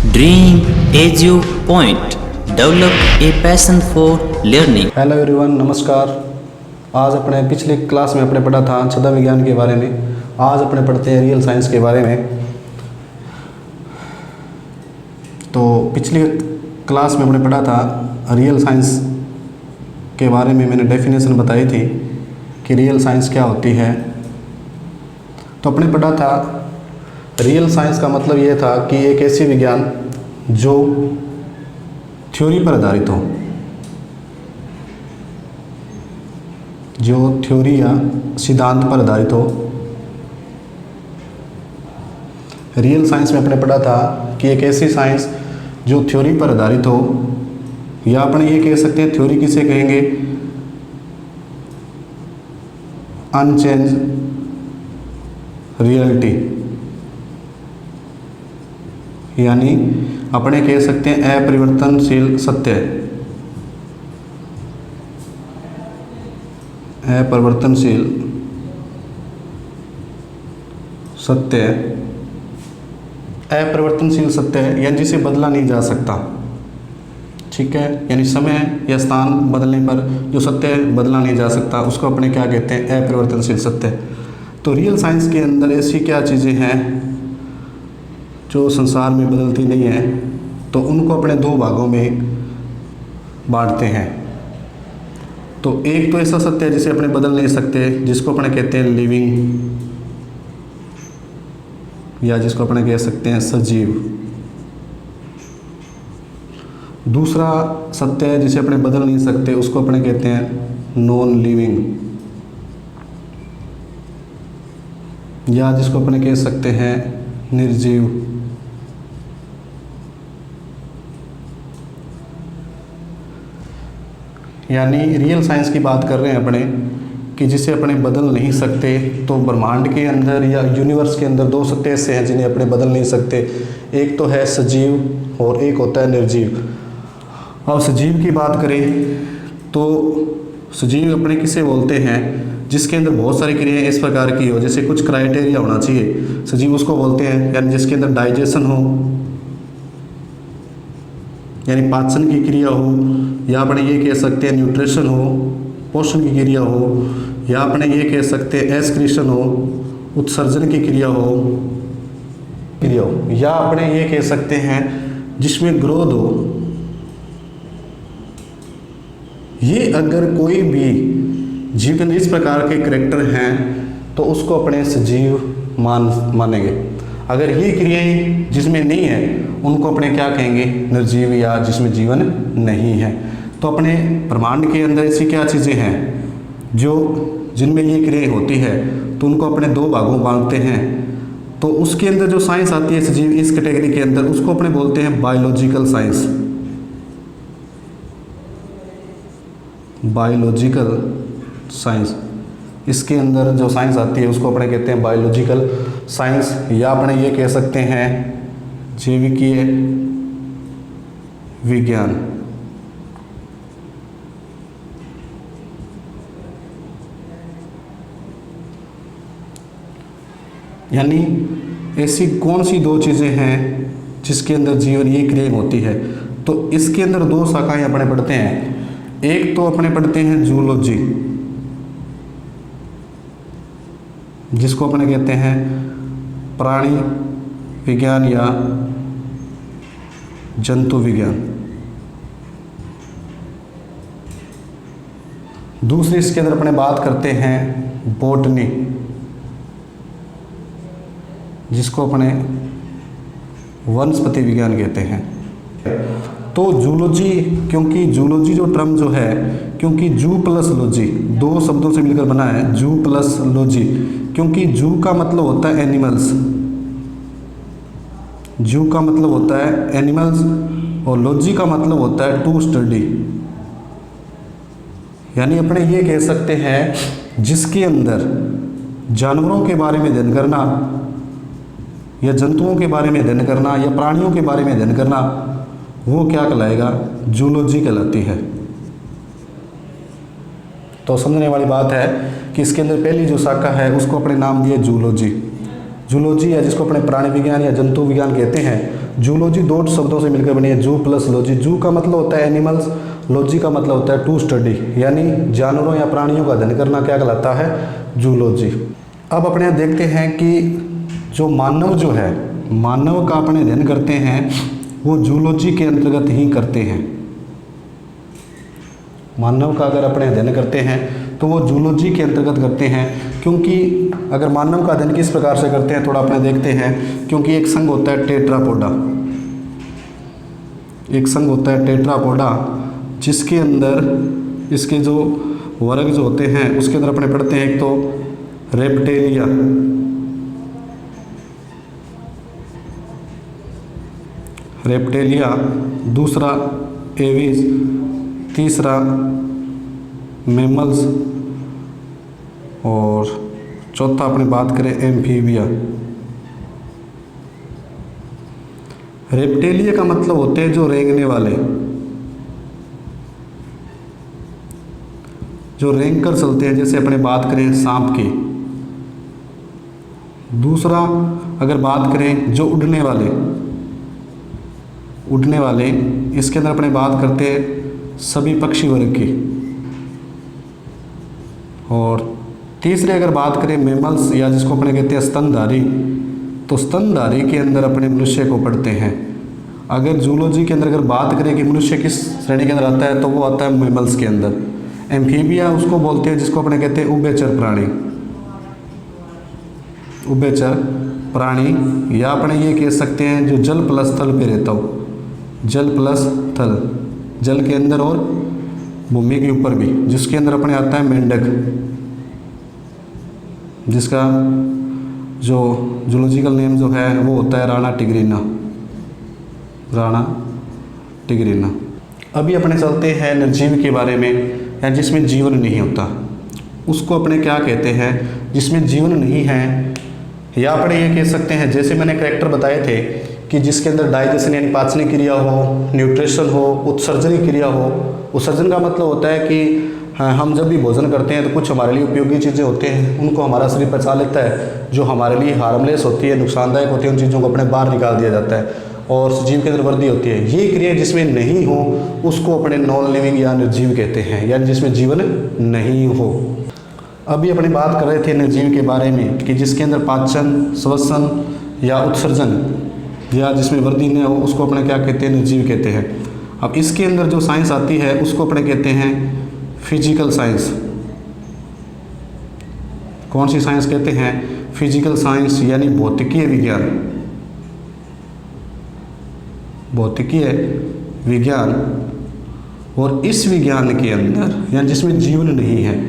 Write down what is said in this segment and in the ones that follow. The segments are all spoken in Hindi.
Dream Edu Point. Develop a passion for learning. Hello everyone, नमस्कार। आज अपने पिछली क्लास में अपने पढ़ा था छदा विज्ञान के बारे में। आज अपने पढ़ते हैं रियल साइंस के बारे में। तो पिछली क्लास में अपने पढ़ा था रियल साइंस के बारे में। मैंने डेफिनेशन बताई थी कि रियल साइंस क्या होती है। तो अपने पढ़ा था रियल साइंस का मतलब ये था कि एक ऐसी विज्ञान जो थ्योरी पर आधारित हो, जो थ्योरी या सिद्धांत पर आधारित हो। रियल साइंस में अपने पढ़ा था कि एक ऐसी साइंस जो थ्योरी पर आधारित हो, या अपने ये कह सकते हैं थ्योरी किसे कहेंगे, अनचेंज रियलिटी, यानी अपने कह सकते हैं अपरिवर्तनशील सत्य, अपरिवर्तनशील सत्य, अपरिवर्तनशील सत्य यानी जिसे बदला नहीं जा सकता। ठीक है, यानी समय या स्थान बदलने पर जो सत्य बदला नहीं जा सकता उसको अपने क्या कहते हैं, अपरिवर्तनशील सत्य। तो रियल साइंस के अंदर ऐसी क्या चीज़ें हैं जो संसार में बदलती नहीं है, तो उनको अपने दो भागों में बांटते हैं। तो एक तो ऐसा सत्य है जिसे अपने बदल नहीं सकते, जिसको अपने कहते हैं लिविंग, या जिसको अपने कह सकते हैं सजीव। दूसरा सत्य है जिसे अपने बदल नहीं सकते, उसको अपने कहते हैं नॉन लिविंग, या जिसको अपने कह सकते हैं निर्जीव। यानी रियल साइंस की बात कर रहे हैं अपने कि जिसे अपने बदल नहीं सकते। तो ब्रह्मांड के अंदर या यूनिवर्स के अंदर दो सत्य ऐसे हैं जिन्हें अपने बदल नहीं सकते। एक तो है सजीव और एक होता है निर्जीव। और सजीव की बात करें तो सजीव अपने किसे बोलते हैं, जिसके अंदर बहुत सारी क्रियाएं इस प्रकार की हो, जैसे कुछ क्राइटेरिया होना चाहिए, सजीव उसको बोलते हैं। यानी जिसके अंदर डाइजेशन हो, यानी पाचन की क्रिया हो, या अपने ये कह सकते हैं न्यूट्रिशन हो, पोषण की क्रिया हो, या अपने ये कह सकते हैं एक्सक्रीशन हो, उत्सर्जन की क्रिया हो, या अपने ये कह सकते हैं जिसमें ग्रोथ हो। ये अगर कोई भी जीव के इस प्रकार के करैक्टर हैं तो उसको अपने सजीव मानेंगे। अगर ये क्रियाएं जिसमें नहीं है उनको अपने क्या कहेंगे, निर्जीव, या जिसमें जीवन नहीं है। तो अपने ब्रह्मांड के अंदर ऐसी क्या चीज़ें हैं जो जिनमें ये क्रियाएं होती है, तो उनको अपने दो भागों में बांटते हैं। तो उसके अंदर जो साइंस आती है सजीव इस कैटेगरी के अंदर, उसको अपने बोलते हैं बायोलॉजिकल साइंस। बायोलॉजिकल साइंस, इसके अंदर जो साइंस आती है उसको अपने कहते हैं बायोलॉजिकल साइंस, या अपने ये कह सकते हैं जैविकीय विज्ञान। यानी ऐसी कौन सी दो चीज़ें हैं जिसके अंदर जीवन ये क्रिया होती है। तो इसके अंदर दो शाखाएं अपने पढ़ते हैं। एक तो अपने पढ़ते हैं जूलॉजी, जिसको अपने कहते हैं प्राणी विज्ञान या जंतु विज्ञान। दूसरी इसके अंदर अपने बात करते हैं बॉटनी, जिसको अपने वनस्पति विज्ञान कहते हैं। तो जूलॉजी, क्योंकि जूलॉजी जो टर्म जो है, क्योंकि जू प्लस लॉजी दो शब्दों से मिलकर बना है, जू प्लस लॉजी, क्योंकि जू का मतलब होता है एनिमल्स, जू का मतलब होता है एनिमल्स, और लॉजी का मतलब होता है टू स्टडी। यानी अपने ये कह सकते हैं जिसके अंदर जानवरों के बारे में अध्ययन करना, या जंतुओं के बारे में अध्ययन करना, या प्राणियों के बारे में अध्ययन करना, वो क्या कहलाएगा, जूलॉजी कहलाती है। तो समझने वाली बात है कि इसके अंदर पहली जो शाखा है उसको अपने नाम दिए जूलॉजी। जूलॉजी या जिसको अपने प्राणी विज्ञान या जंतु विज्ञान कहते हैं, जूलॉजी दो शब्दों से मिलकर बनी है, जू प्लस लॉजी। जू का मतलब होता है एनिमल्स, लॉजी का मतलब होता है टू स्टडी, यानी जानवरों या प्राणियों का अध्ययन करना क्या कहलाता है, जूलॉजी। अब अपने यहाँ देखते हैं कि जो मानव जो है, मानव का अपने अध्ययन करते हैं वो जूलॉजी के अंतर्गत ही करते हैं। मानव का अगर अपने अध्ययन करते हैं तो वो जूलॉजी के अंतर्गत करते हैं, क्योंकि अगर मानव का अध्ययन किस प्रकार से करते हैं थोड़ा अपने देखते हैं। क्योंकि एक संघ होता है टेट्रापोडा, एक संघ होता है टेट्रापोडा, जिसके अंदर इसके जो वर्ग जो होते हैं उसके अंदर अपने पढ़ते हैं एक तो रेप्टेलिया, रेप्टेलिया, दूसरा एविस, तीसरा मैमल्स और चौथा अपने बात करें एम्फीबिया। रेप्टेलिया का मतलब होते हैं जो रेंगने वाले, जो रेंग कर चलते हैं, जैसे अपने बात करें सांप की। दूसरा अगर बात करें जो उड़ने वाले, उड़ने वाले इसके अंदर अपने बात करते हैं सभी पक्षी वर्ग की। और तीसरे अगर बात करें मैमल्स या जिसको अपने कहते हैं स्तनधारी, तो स्तनधारी के अंदर अपने मनुष्य को पढ़ते हैं। अगर जूलॉजी के अंदर अगर बात करें कि मनुष्य किस श्रेणी के अंदर आता है तो वो आता है मैमल्स के अंदर। एम्फीबिया उसको बोलते हैं जिसको अपने कहते हैं उभयचर प्राणी, उभयचर प्राणी, या अपने ये कह सकते हैं जो जल प्लस थल पे रहता हो, जल प्लस थल, जल के अंदर और भूमि के ऊपर भी, जिसके अंदर अपने आता है मेंढक, जिसका जो जूलॉजिकल नेम जो है वो होता है राणा टिग्रिना, राणा टिग्रिना। अभी अपने चलते हैं निर्जीव के बारे में, या जिसमें जीवन नहीं होता उसको अपने क्या कहते हैं, जिसमें जीवन नहीं है। या अपने ये कह सकते हैं जैसे मैंने करैक्टर बताए थे कि जिसके अंदर डाइजेशन यानी पाचन क्रिया हो, न्यूट्रिशन हो, उत्सर्जन क्रिया हो। उत्सर्जन का मतलब होता है कि हम जब भी भोजन करते हैं तो कुछ हमारे लिए उपयोगी चीज़ें होते हैं, उनको हमारा शरीर पचा लेता है, जो हमारे लिए हार्मलेस होती है, नुकसानदायक होती है, उन चीज़ों को अपने बाहर निकाल दिया जाता है और जीव के अंदर वृद्धि होती है। ये क्रिया जिसमें नहीं हो उसको अपने नॉन लिविंग या निर्जीव कहते हैं, यानी जिसमें जीवन नहीं हो। अभी अपनी बात कर रहे थे निर्जीव के बारे में कि जिसके अंदर पाचन, श्वसन या उत्सर्जन या जिसमें वृद्धि न हो उसको अपने क्या कहते हैं, निर्जीव कहते हैं। अब इसके अंदर जो साइंस आती है उसको अपने कहते हैं फिजिकल साइंस। कौन सी साइंस कहते हैं, फिजिकल साइंस, यानी भौतिकीय विज्ञान, भौतिकीय विज्ञान। और इस विज्ञान के अंदर यानी जिसमें जीवन नहीं है,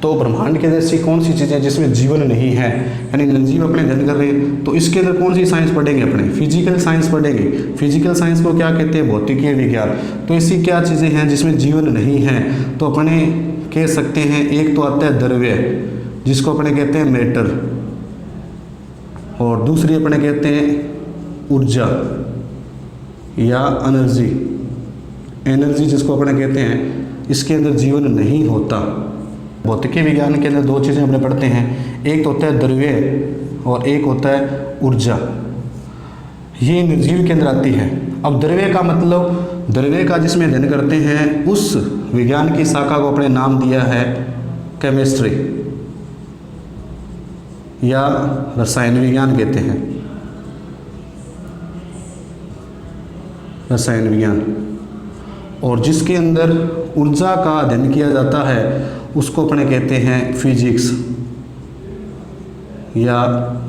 तो ब्रह्मांड के जैसी कौन सी चीज़ें जिसमें जीवन नहीं है, यानी निर्जीव अपने अध्ययन कर रहे हैं, तो इसके अंदर कौन सी साइंस पढ़ेंगे, अपने फिजिकल साइंस पढ़ेंगे। फिजिकल साइंस को क्या कहते हैं, भौतिकीय विज्ञान। तो ऐसी क्या चीज़ें हैं जिसमें जीवन नहीं है, तो अपने कह सकते हैं एक तो आता है द्रव्य, जिसको अपने कहते हैं मैटर, और दूसरी अपने कहते हैं ऊर्जा या एनर्जी, एनर्जी जिसको अपने कहते हैं। इसके अंदर जीवन नहीं होता। भौतिकीय विज्ञान के अंदर दो चीज़ें अपने पढ़ते हैं, एक तो होता है द्रव्य और एक होता है ऊर्जा। ये निर्जीव के अंदर आती है। अब द्रव्य का मतलब, द्रव्य का जिसमें अध्ययन करते हैं उस विज्ञान की शाखा को अपने नाम दिया है केमिस्ट्री या रसायन विज्ञान कहते हैं, रसायन विज्ञान। और जिसके अंदर ऊर्जा का अध्ययन किया जाता है उसको अपने कहते हैं फिजिक्स या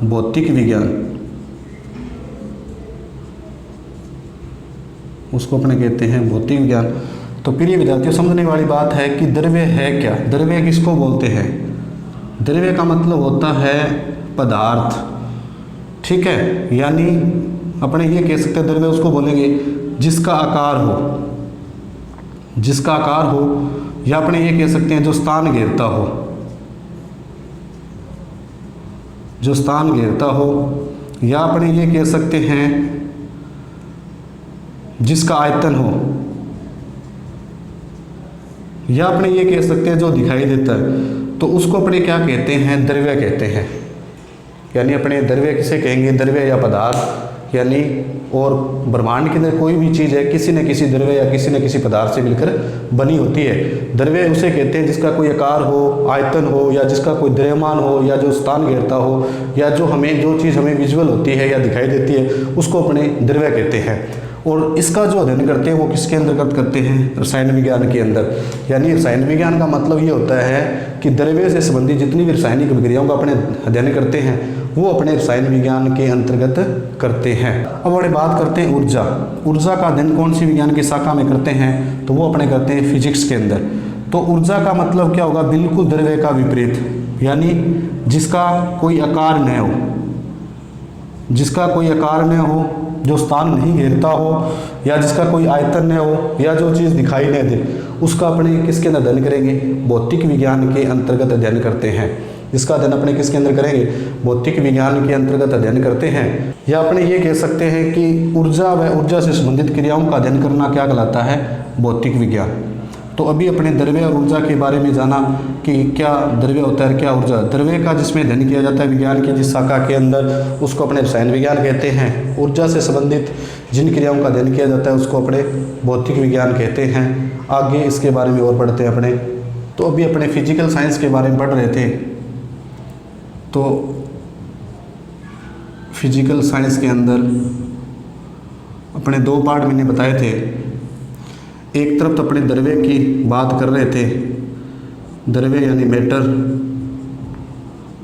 भौतिक विज्ञान, उसको अपने कहते हैं भौतिक विज्ञान। तो प्रिय विद्यार्थियों, समझने वाली बात है कि द्रव्य है क्या, द्रव्य किसको बोलते हैं। द्रव्य का मतलब होता है पदार्थ, ठीक है, यानी अपने ये कह सकते हैं द्रव्य उसको बोलेंगे जिसका आकार हो, जिसका आकार हो, या अपने ये कह सकते हैं जो स्थान घेरता हो, जो स्थान घेरता हो, या अपने ये कह सकते हैं जिसका आयतन हो, या अपने ये कह सकते हैं जो दिखाई देता है, तो उसको अपने क्या कहते हैं, द्रव्य कहते हैं। यानी अपने द्रव्य किसे कहेंगे, द्रव्य या पदार्थ, यानी और ब्रह्मांड के अंदर कोई भी चीज़ है किसी न किसी द्रव्य या किसी न किसी पदार्थ से मिलकर बनी होती है। द्रव्य उसे कहते हैं जिसका कोई आकार हो, आयतन हो, या जिसका कोई द्रव्यमान हो, या जो स्थान घेरता हो, या जो चीज़ हमें विजुअल होती है या दिखाई देती है उसको अपने द्रव्य कहते हैं। और इसका जो अध्ययन करते हैं वो किसके अंतर्गत करते हैं? रसायन विज्ञान के अंदर। यानी रसायन विज्ञान का मतलब ये होता है कि द्रव्य से संबंधित जितनी भी रासायनिक विक्रियाओं का अपने अध्ययन करते हैं वो अपने रसायन विज्ञान के अंतर्गत करते हैं। अब बड़े बात करते हैं ऊर्जा। ऊर्जा का अध्ययन कौन सी विज्ञान की शाखा में करते हैं? तो वो अपने करते हैं फिजिक्स के अंदर। तो ऊर्जा का मतलब क्या होगा? बिल्कुल द्रव्य का विपरीत, यानी जिसका कोई आकार न हो, जिसका कोई आकार न हो, जो स्थान नहीं घेरता हो, या जिसका कोई आयतन न हो, या जो चीज़ दिखाई न दे, उसका अपने किसके अंदर अध्ययन करेंगे? भौतिक विज्ञान के अंतर्गत अध्ययन करते हैं। इसका अध्ययन अपने किसके अंदर करेंगे? भौतिक विज्ञान के अंतर्गत अध्ययन करते हैं। या अपने ये कह सकते हैं कि ऊर्जा व ऊर्जा से संबंधित क्रियाओं का अध्ययन करना क्या कहलाता है? भौतिक विज्ञान। तो अभी अपने द्रव्य और ऊर्जा के बारे में जाना कि क्या द्रव्य होता है, क्या ऊर्जा। द्रव्य का जिसमें अध्ययन किया जाता है विज्ञान की जिस शाखा के अंदर, उसको अपने रसायन विज्ञान कहते हैं। ऊर्जा से संबंधित जिन क्रियाओं का अध्ययन किया जाता है उसको अपने भौतिक विज्ञान कहते हैं। आगे इसके बारे में और पढ़ते हैं अपने। तो अभी अपने फिजिकल साइंस के बारे में पढ़ रहे थे। तो फिजिकल साइंस के अंदर अपने दो पार्ट मैंने बताए थे। एक तरफ तो अपने द्रव्य की बात कर रहे थे, द्रव्य यानी मैटर,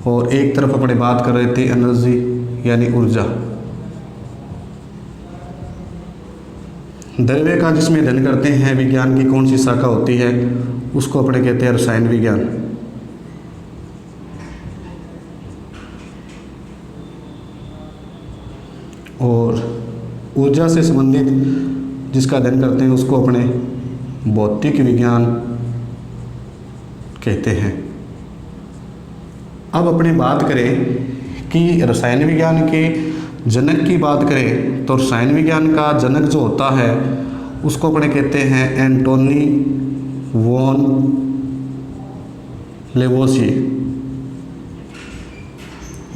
और एक तरफ अपने बात कर रहे थे एनर्जी यानी ऊर्जा। द्रव्य का जिसमें अध्ययन करते हैं विज्ञान की कौन सी शाखा होती है उसको अपने कहते हैं रसायन विज्ञान। और ऊर्जा से संबंधित जिसका अध्ययन करते हैं उसको अपने भौतिक विज्ञान कहते हैं। अब अपने बात करें कि रसायन विज्ञान के जनक की बात करें तो रसायन विज्ञान का जनक जो होता है उसको अपने कहते हैं एंटोनी वॉन लेवोसिए।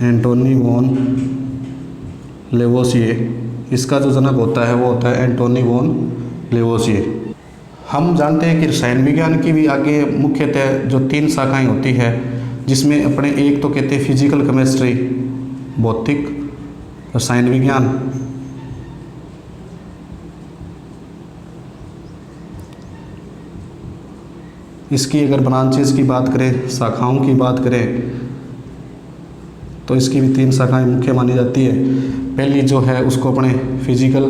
एंटोनी वॉन लेवोसिए, इसका जो जनक होता है वो होता है एंटोनी वॉन लेवोसिए। हम जानते हैं कि रसायन विज्ञान की भी आगे मुख्यतः जो 3 शाखाएं होती है, जिसमें अपने एक तो कहते हैं फिजिकल केमिस्ट्री, भौतिक रसायन विज्ञान, इसकी अगर ब्रांचेस की बात करें, शाखाओं की बात करें, तो इसकी भी 3 शाखाएं मुख्य मानी जाती है। पहली जो है उसको अपने फिजिकल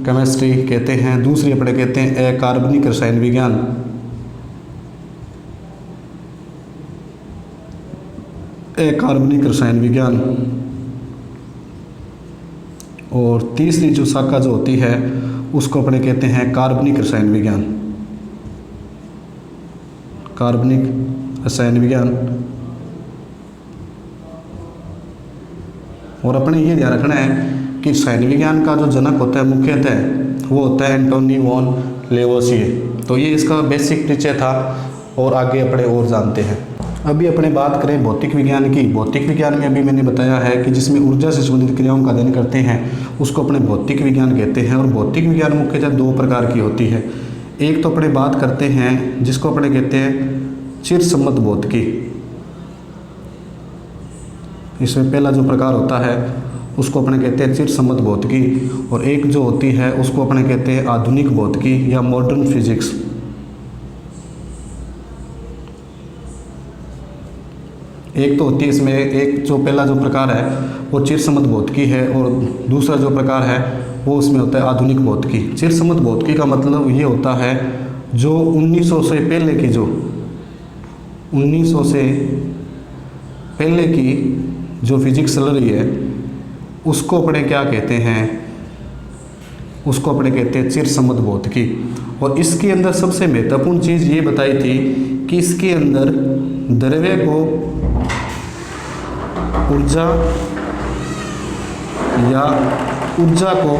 केमिस्ट्री कहते हैं, दूसरी अपने कहते हैं अकार्बनिक रसायन विज्ञान, अकार्बनिक रसायन विज्ञान, और तीसरी जो शाखा जो होती है उसको अपने कहते हैं कार्बनिक रसायन विज्ञान, कार्बनिक रसायन विज्ञान। और अपने ये ध्यान रखना है कि रसायन विज्ञान का जो जनक होता है मुख्यतः वो होता है एंटोनी वॉन लेवोसिए। तो ये इसका बेसिक परिचय था और आगे अपने और जानते हैं। अभी अपने बात करें भौतिक विज्ञान की। भौतिक विज्ञान में अभी मैंने बताया है कि जिसमें ऊर्जा से संबंधित क्रियाओं का अध्ययन करते हैं उसको अपने भौतिक विज्ञान कहते हैं। और भौतिक विज्ञान मुख्यतः 2 प्रकार की होती है। एक तो अपने बात करते हैं जिसको अपने कहते हैं चिरसम्मत भौतिकी। इसमें पहला जो प्रकार होता है उसको अपने कहते हैं चिरसम्मत भौतिकी, और एक जो होती है उसको अपने कहते हैं आधुनिक भौतिकी या मॉडर्न फिजिक्स। एक तो होती है इसमें, एक जो पहला जो प्रकार है वो चिरसम्मत भौतिकी है, और दूसरा जो प्रकार है वो उसमें होता है आधुनिक भौतिकी। चिरसम्मत भौतिकी का मतलब ये होता है जो 1900 से पहले की, जो 1900 से पहले की जो फिजिक्स चल रही है उसको अपने क्या कहते हैं, उसको अपने कहते हैं चिरसम्मत भौतिकी। और इसके अंदर सबसे महत्वपूर्ण चीज़ ये बताई थी कि इसके अंदर द्रव्य को ऊर्जा या ऊर्जा को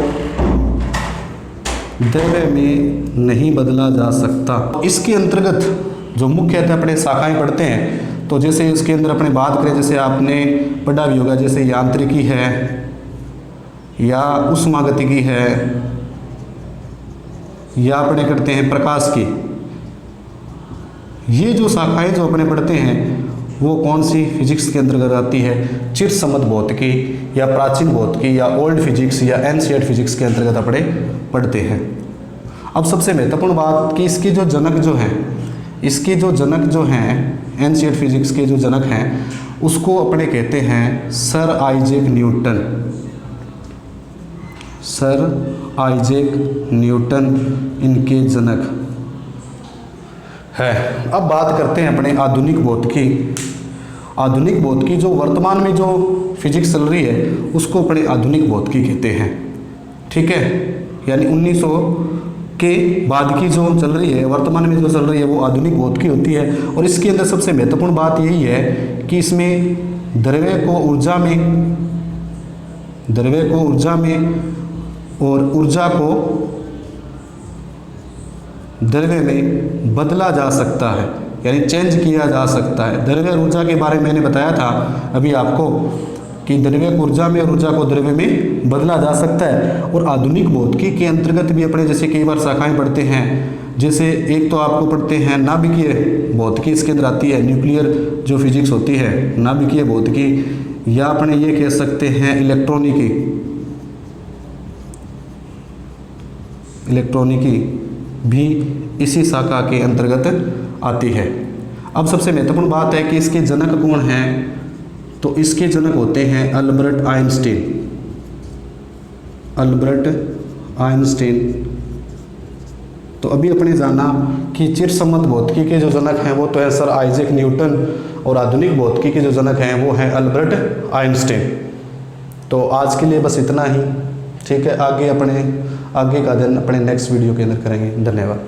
द्रव्य में नहीं बदला जा सकता। इसके अंतर्गत जो मुख्यतः अपने शाखाएं पढ़ते हैं, तो जैसे इसके अंदर अपने बात करें, जैसे आपने पढ़ा भी होगा, जैसे यांत्रिकी है, या उष्मागतिकी है, या अपने करते हैं प्रकाश की। ये जो शाखाएं जो अपने पढ़ते हैं वो कौन सी फिजिक्स के अंतर्गत आती है? चिरसम्मत भौतिकी या प्राचीन भौतिकी या ओल्ड फिजिक्स या एनसीईआरटी फिजिक्स के अंतर्गत अपने पढ़ते हैं। अब सबसे महत्वपूर्ण बात कि इसकी जो जनक जो हैं, इसके जो जनक जो हैं एनसीईआरटी फिजिक्स के जो जनक हैं उसको अपने कहते हैं sir Isaac Newton. Sir Isaac Newton इनके जनक है। अब बात करते हैं अपने आधुनिक भौतिकी। आधुनिक भौतिकी जो वर्तमान में जो फिजिक्स चल रही है उसको अपने आधुनिक भौतिकी कहते हैं। ठीक है, यानी 1900 के बाद की जो चल रही है, वर्तमान में जो चल रही है वो आधुनिक भौतिकी होती है। और इसके अंदर सबसे महत्वपूर्ण बात यही है कि इसमें द्रव्य को ऊर्जा में और ऊर्जा को द्रव्य में बदला जा सकता है, यानी चेंज किया जा सकता है। द्रव्य और ऊर्जा के बारे में मैंने बताया था अभी आपको कि द्रव्य को ऊर्जा में और ऊर्जा को द्रव्य में बदला जा सकता है। और आधुनिक भौतिकी के अंतर्गत भी अपने जैसे कई बार शाखाएं पढ़ते हैं, जैसे एक तो आपको पढ़ते हैं नाभिकीय भौतिकी, इसके अंदर आती है न्यूक्लियर जो फिजिक्स होती है, नाभिकीय भौतिकी, या अपने ये कह सकते हैं इलेक्ट्रॉनिकी भी इसी शाखा के अंतर्गत आती है। अब सबसे महत्वपूर्ण बात है कि इसके जनक कौन हैं, तो इसके जनक होते हैं अल्बर्ट आइंस्टीन। तो अभी अपने जाना कि चिरसम्मत भौतिकी के जो जनक हैं वो तो है सर आइजैक न्यूटन, और आधुनिक भौतिकी के जो जनक हैं वो हैं अल्बर्ट आइंस्टीन। तो आज के लिए बस इतना ही। ठीक है, आगे का दिन अपने नेक्स्ट वीडियो के अंदर करेंगे। धन्यवाद।